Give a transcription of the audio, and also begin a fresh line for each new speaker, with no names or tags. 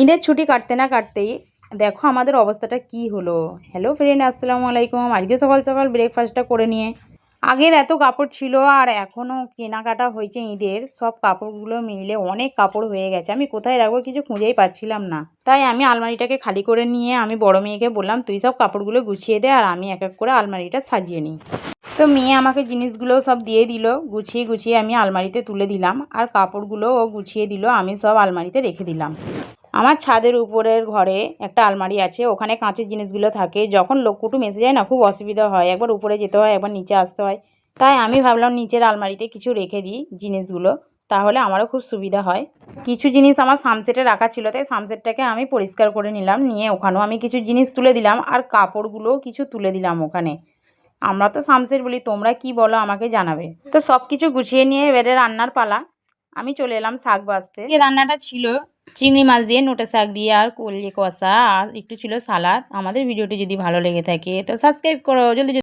ঈদের ছুটি কাটতে না কাটতেই দেখো আমাদের অবস্থাটা কি হলো। হ্যালো ফ্রেন্ড, আসসালামু আলাইকুম। আজকে সকাল সকাল ব্রেকফাস্টটা করে নিয়ে আগের এত কাপড় ছিল আর এখনও কেনাকাটা হয়েছে ঈদের, সব কাপড়গুলো মিলে অনেক কাপড় হয়ে গেছে। আমি কোথায় রাখবো কিছু খুঁজেই পাচ্ছিলাম না। তাই আমি আলমারিটাকে খালি করে নিয়ে আমি বড় মেয়েকে বললাম, তুই সব কাপড়গুলো গুছিয়ে দে আর আমি এক এক করে আলমারিটা সাজিয়ে নিই। তো মেয়ে আমাকে জিনিসগুলো সব দিয়ে দিল, গুছিয়ে গুছিয়ে আমি আলমারিতে তুলে দিলাম আর কাপড়গুলো ও গুছিয়ে দিল, আমি সব আলমারিতে রেখে দিলাম। আমার ছাদের উপরের ঘরে একটা আলমারি আছে, ওখানে কাঁচের জিনিসগুলো থাকে। যখন লোক কুটুম এসে যায় না, খুব অসুবিধা হয়, একবার উপরে যেতে হয় একবার নিচে আসতে হয়। তাই আমি ভাবলাম নিচের আলমারিতে কিছু রেখে দিই জিনিসগুলো, তাহলে আমারও খুব সুবিধা হয়। কিছু জিনিস আমার সানসেটে রাখা ছিল, তাই সানসেটটাকে আমি পরিষ্কার করে নিলাম, নিয়ে ওখানেও আমি কিছু জিনিস তুলে দিলাম আর কাপড়গুলোও কিছু তুলে দিলাম ওখানে। আমরা তো সানসেট বলি, তোমরা কি বলো আমাকে জানাবে। তো সব কিছু গুছিয়ে নিয়ে এবারে রান্নার পালা। আমি চলে এলাম শাক বাছতে। এই রান্নাটা ছিল চিংড়ি মাছ দিয়ে, নোটে শাক দিয়ে আর কলমি কষা, আর একটু ছিল সালাদ। আমাদের ভিডিওটি যদি ভালো লেগে থাকে তো সাবস্ক্রাইব করো জলদি।